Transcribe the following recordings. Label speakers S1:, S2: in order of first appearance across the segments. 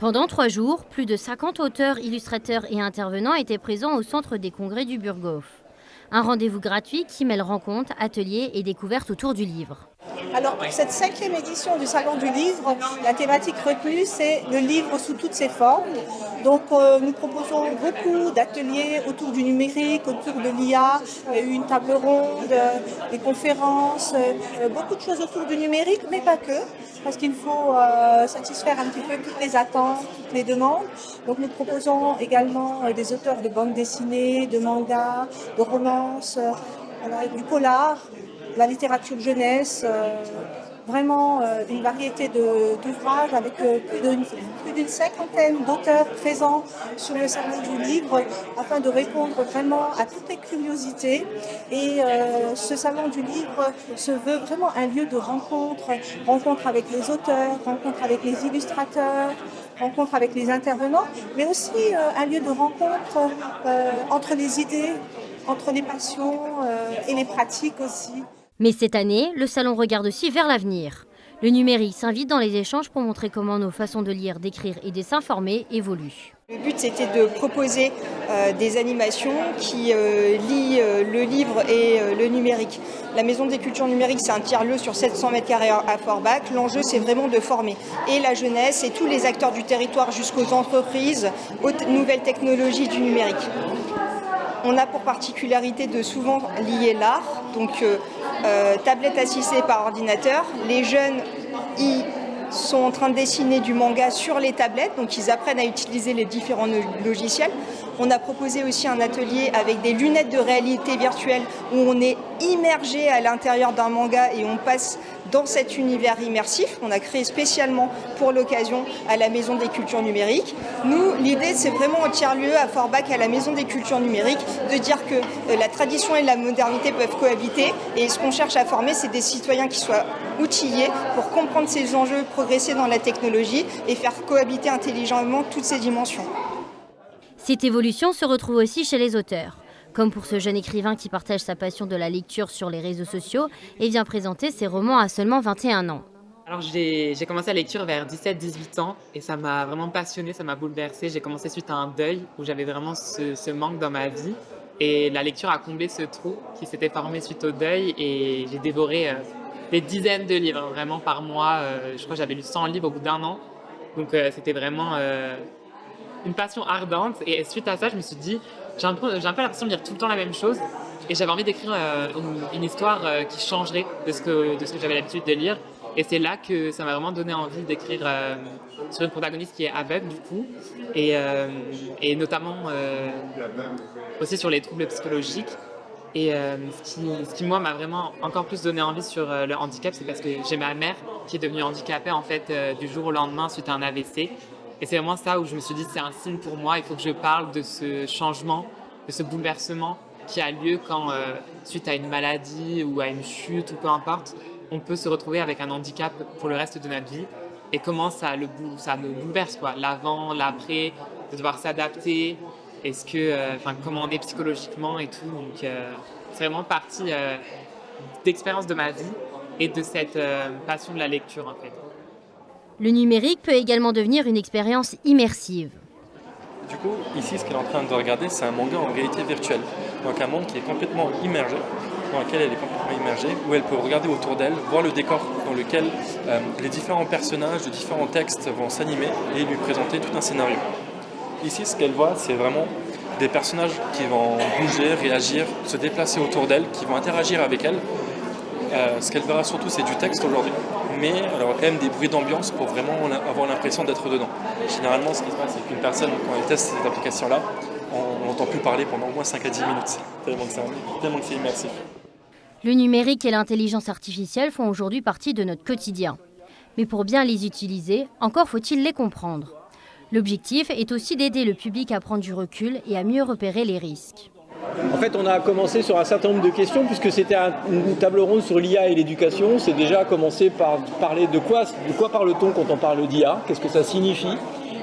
S1: Pendant 3 jours, plus de 50 auteurs, illustrateurs et intervenants étaient présents au centre des congrès du Burghof. Un rendez-vous gratuit qui mêle rencontres, ateliers et découvertes autour du livre.
S2: Alors, pour cette 5e édition du Salon du Livre, la thématique retenue, c'est le livre sous toutes ses formes. Donc, nous proposons beaucoup d'ateliers autour du numérique, autour de l'IA. Il y a eu une table ronde, des conférences, beaucoup de choses autour du numérique, mais pas que, parce qu'il faut satisfaire un petit peu toutes les attentes, toutes les demandes. Donc, nous proposons également des auteurs de bande dessinée, de mangas, de romances, du polar, la littérature jeunesse, vraiment une variété d'ouvrages avec plus d'une cinquantaine d'auteurs présents sur le salon du livre afin de répondre vraiment à toutes les curiosités. Et ce salon du livre se veut vraiment un lieu de rencontre avec les auteurs, rencontre avec les illustrateurs, rencontre avec les intervenants, mais aussi un lieu de rencontre entre les idées, entre les passions et les pratiques aussi.
S1: Mais cette année, le salon regarde aussi vers l'avenir. Le numérique s'invite dans les échanges pour montrer comment nos façons de lire, d'écrire et de s'informer évoluent.
S3: Le but, c'était de proposer des animations qui lient le livre et le numérique. La Maison des Cultures Numériques, c'est un tiers-lieu sur 700 m² à Forbach. L'enjeu, c'est vraiment de former et la jeunesse et tous les acteurs du territoire jusqu'aux entreprises, aux nouvelles technologies du numérique. On a pour particularité de souvent lier l'art, donc tablette assistée par ordinateur. Les jeunes, ils sont en train de dessiner du manga sur les tablettes, donc ils apprennent à utiliser les différents logiciels. On a proposé aussi un atelier avec des lunettes de réalité virtuelle où on est immergé à l'intérieur d'un manga et on passe dans cet univers immersif qu'on a créé spécialement pour l'occasion à la Maison des Cultures Numériques. Nous, l'idée, c'est vraiment au tiers-lieu à Forbach, à la Maison des Cultures Numériques, de dire que la tradition et la modernité peuvent cohabiter. Et ce qu'on cherche à former, c'est des citoyens qui soient outillés pour comprendre ces enjeux, progresser dans la technologie et faire cohabiter intelligemment toutes ces dimensions.
S1: Cette évolution se retrouve aussi chez les auteurs. Comme pour ce jeune écrivain qui partage sa passion de la lecture sur les réseaux sociaux et vient présenter ses romans à seulement 21 ans.
S4: Alors j'ai commencé la lecture vers 17-18 ans et ça m'a vraiment passionnée, ça m'a bouleversée. J'ai commencé suite à un deuil où j'avais vraiment ce manque dans ma vie et la lecture a comblé ce trou qui s'était formé suite au deuil et j'ai dévoré des dizaines de livres vraiment par mois. Je crois que j'avais lu 100 livres au bout d'un an, donc c'était vraiment une passion ardente et suite à ça je me suis dit j'ai un peu l'impression de lire tout le temps la même chose et j'avais envie d'écrire une histoire qui changerait de ce que j'avais l'habitude de lire et c'est là que ça m'a vraiment donné envie d'écrire sur une protagoniste qui est aveugle du coup et notamment aussi sur les troubles psychologiques et ce qui moi m'a vraiment encore plus donné envie sur le handicap, c'est parce que j'ai ma mère qui est devenue handicapée en fait du jour au lendemain suite à un AVC. Et c'est vraiment ça où je me suis dit c'est un signe pour moi, il faut que je parle de ce changement, de ce bouleversement qui a lieu quand, suite à une maladie ou à une chute ou peu importe, on peut se retrouver avec un handicap pour le reste de notre vie et comment ça me bouleverse, quoi. L'avant, l'après, de devoir s'adapter, comment on est psychologiquement et tout. Donc c'est vraiment partie d'expérience de ma vie et de cette passion de la lecture en fait.
S1: Le numérique peut également devenir une expérience immersive.
S5: Du coup, ici, ce qu'elle est en train de regarder, c'est un manga en réalité virtuelle. Donc un monde qui est complètement immergé, dans lequel elle est complètement immergée, où elle peut regarder autour d'elle, voir le décor dans lequel les différents personnages de différents textes vont s'animer et lui présenter tout un scénario. Ici, ce qu'elle voit, c'est vraiment des personnages qui vont bouger, réagir, se déplacer autour d'elle, qui vont interagir avec elle. Ce qu'elle verra surtout, c'est du texte aujourd'hui, mais elle aura quand même des bruits d'ambiance pour vraiment avoir l'impression d'être dedans. Généralement, ce qui se passe, c'est qu'une personne, quand elle teste cette application-là, on n'entend plus parler pendant au moins 5 à 10 minutes, tellement que c'est immersif.
S1: Le numérique et l'intelligence artificielle font aujourd'hui partie de notre quotidien. Mais pour bien les utiliser, encore faut-il les comprendre. L'objectif est aussi d'aider le public à prendre du recul et à mieux repérer les risques.
S6: En fait, on a commencé sur un certain nombre de questions, puisque c'était une table ronde sur l'IA et l'éducation. C'est déjà commencé par parler de quoi parle-t-on quand on parle d'IA, qu'est-ce que ça signifie.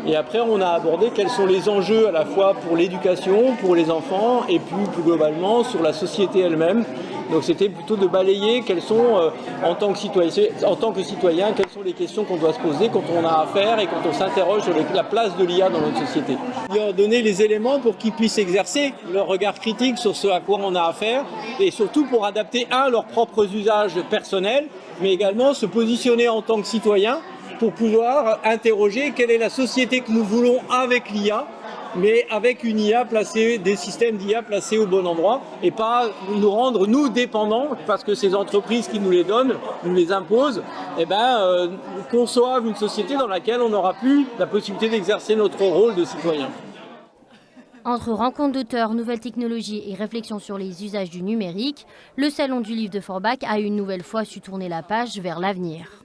S6: Et après, on a abordé quels sont les enjeux à la fois pour l'éducation, pour les enfants, et puis plus globalement sur la société elle-même, Donc c'était plutôt de balayer quelles sont, en tant que citoyen, quelles sont les questions qu'on doit se poser quand on a affaire et quand on s'interroge sur la place de l'IA dans notre société. Leur donner les éléments pour qu'ils puissent exercer leur regard critique sur ce à quoi on a affaire et surtout pour adapter leurs propres usages personnels, mais également se positionner en tant que citoyen pour pouvoir interroger quelle est la société que nous voulons avec l'IA, mais avec une IA placée, des systèmes d'IA placés au bon endroit, et pas nous rendre, nous, dépendants, parce que ces entreprises qui nous les donnent, nous les imposent, conçoivent une société dans laquelle on n'aura plus la possibilité d'exercer notre rôle de citoyen.
S1: Entre rencontres d'auteurs, nouvelles technologies et réflexions sur les usages du numérique, le Salon du Livre de Forbach a une nouvelle fois su tourner la page vers l'avenir.